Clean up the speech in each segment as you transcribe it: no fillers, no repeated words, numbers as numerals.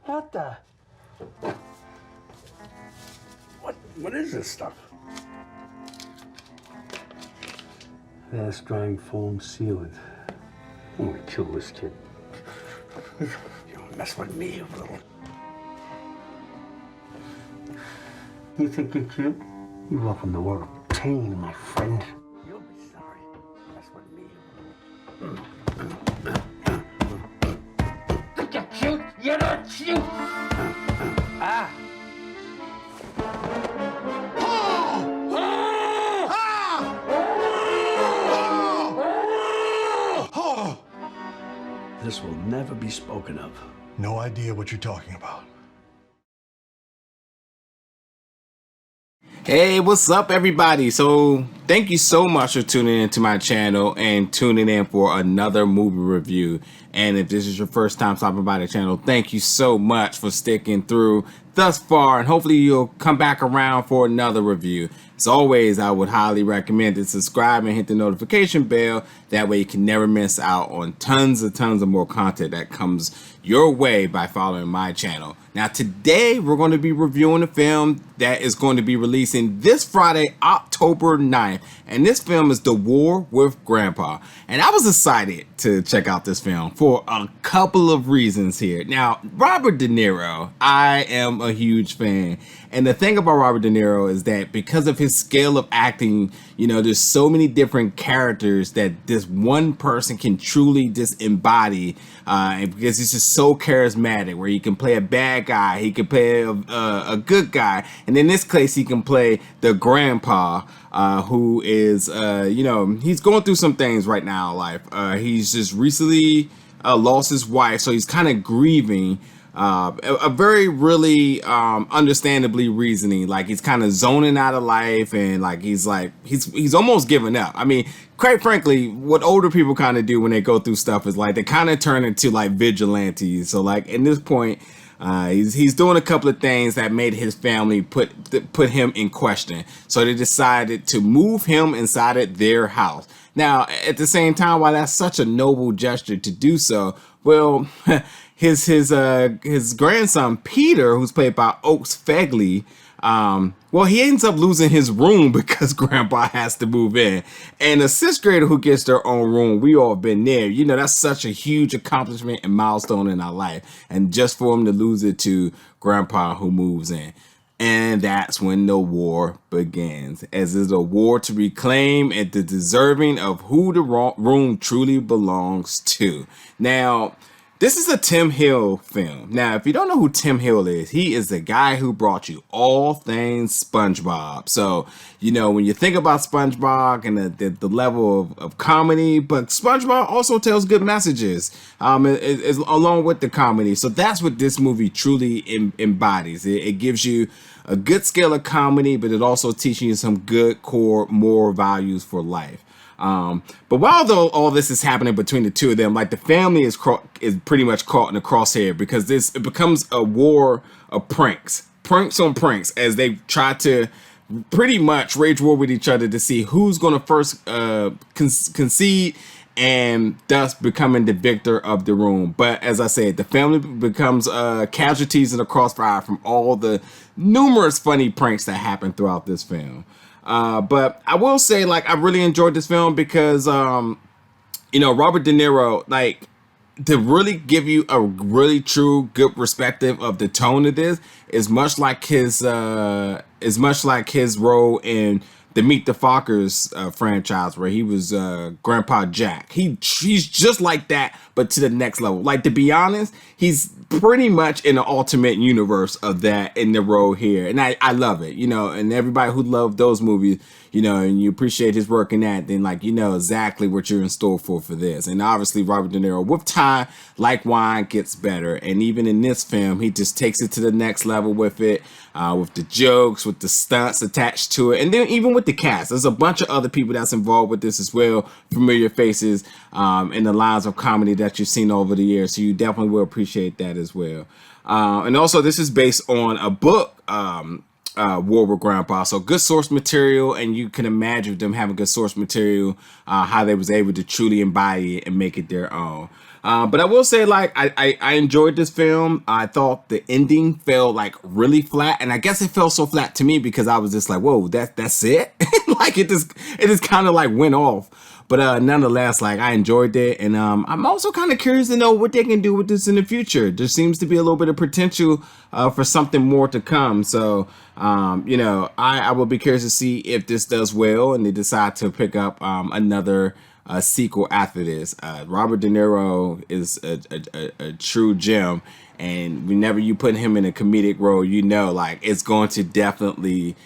What the? What is this stuff? Fast drying foam sealant. I'm gonna kill this kid. You don't mess with me, you little. You think you're cute? You welcome the world of pain, my friend. You'll be sorry. Mess with me, you think you're cute? You're not cute! Ah! This will never be spoken of. No idea what you're talking about. Hey, what's up, everybody? So thank you so much for tuning into my channel and tuning in for another movie review. And if this is your first time stopping by the channel, thank you so much for sticking through thus far, and hopefully you'll come back around for another review. As always, I would highly recommend to subscribe and hit the notification bell. That way you can never miss out on tons of more content that comes your way by following my channel. Now today we're going to be reviewing a film that is going to be releasing this Friday, October 9th. And this film is The War with Grandpa. And I was excited to check out this film for a couple of reasons here. Now, Robert De Niro, I am a huge fan. And the thing about Robert De Niro is that because of his scale of acting, you know, there's so many different characters that this one person can truly just embody, because he's just so charismatic, where he can play a bad guy, he can play a good guy, and in this case he can play the grandpa, who is, you know, he's going through some things right now in life. He's just recently lost his wife, so he's kind of grieving. A very really understandably reasoning, like he's kind of zoning out of life, and like he's almost giving up. I mean, quite frankly, what older people kind of do when they go through stuff is like they kind of turn into like vigilantes. So like in this point, he's doing a couple of things that made his family put him in question. So they decided to move him inside of their house. Now, at the same time, while that's such a noble gesture to do so, well, his grandson Peter, who's played by Fegley, well, he ends up losing his room because Grandpa has to move in. And a sixth grader who gets their own room, we all been there. You know, that's such a huge accomplishment and milestone in our life. And just for him to lose it to Grandpa who moves in. And that's when the war begins, as is a war to reclaim and the deserving of who the room truly belongs to. Now, this is a Tim Hill film. Now, if you don't know who Tim Hill is, he is the guy who brought you all things SpongeBob. So, you know, when you think about SpongeBob and the level of comedy, but SpongeBob also tells good messages along with the comedy. So that's what this movie truly embodies. It gives you a good scale of comedy, but it also teaches you some good core moral values for life. But while all this is happening between the two of them, like the family is pretty much caught in the crosshair, because it becomes a war of pranks on pranks, as they try to pretty much wage war with each other to see who's going to first concede and thus becoming the victor of the room. But as I said, the family becomes casualties in the crossfire from all the numerous funny pranks that happen throughout this film. But I will say, like, I really enjoyed this film because, you know, Robert De Niro, like, to really give you a really true good perspective of the tone of this is much like his role in the Meet the Fockers franchise, where he was Grandpa Jack. He's just like that, but to the next level. Like, to be honest, he's pretty much in the ultimate universe of that in the role here, and I love it, you know. And everybody who loved those movies, you know, and you appreciate his work in that, then, like, you know exactly what you're in store for this. And obviously Robert De Niro, with time, like wine, gets better, and even in this film, he just takes it to the next level with it, with the jokes, with the stunts attached to it, and then even with the cast. There's a bunch of other people that's involved with this as well, familiar faces in the lines of comedy that you've seen over the years, so you definitely will appreciate that as well. And also, this is based on a book War with Grandpa. So good source material, and you can imagine them having good source material, how they was able to truly embody it and make it their own. But I will say, like, I enjoyed this film. I thought the ending felt like really flat, and I guess it felt so flat to me because I was just like, whoa, that's it. Like it just kind of like went off. But nonetheless, like, I enjoyed it, and I'm also kind of curious to know what they can do with this in the future. There seems to be a little bit of potential for something more to come. So, you know, I will be curious to see if this does well and they decide to pick up another sequel after this. Robert De Niro is a true gem, and whenever you put him in a comedic role, you know, like, it's going to definitely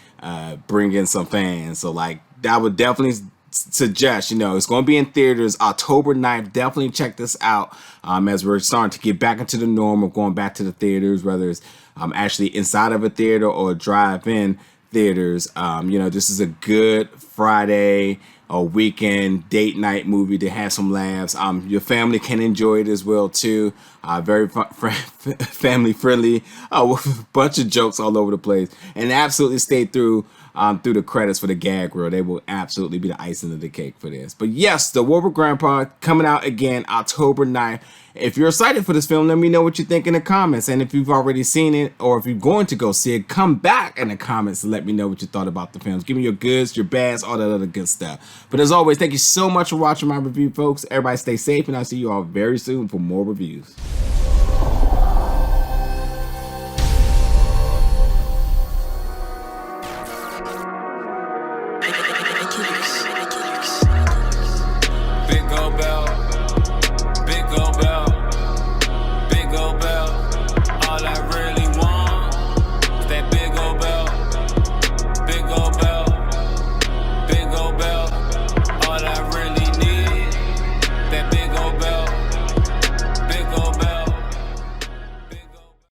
bring in some fans. So, like, that would definitely suggest, you know, it's going to be in theaters October 9th. Definitely check this out as we're starting to get back into the norm of going back to the theaters, whether it's actually inside of a theater or drive-in theaters. You know, this is a good Friday or weekend date night movie to have some laughs. Your family can enjoy it as well too. Very family friendly, with a bunch of jokes all over the place, and absolutely stay through the credits for the gag reel. They will absolutely be the icing of the cake for this. But yes, The War with Grandpa coming out again October 9th. If you're excited for this film, let me know what you think in the comments. And if you've already seen it, or if you're going to go see it, come back in the comments and let me know what you thought about the films. Give me your goods, your bads, all that other good stuff. But as always, thank you so much for watching my review, folks. Everybody stay safe, and I'll see you all very soon for more reviews.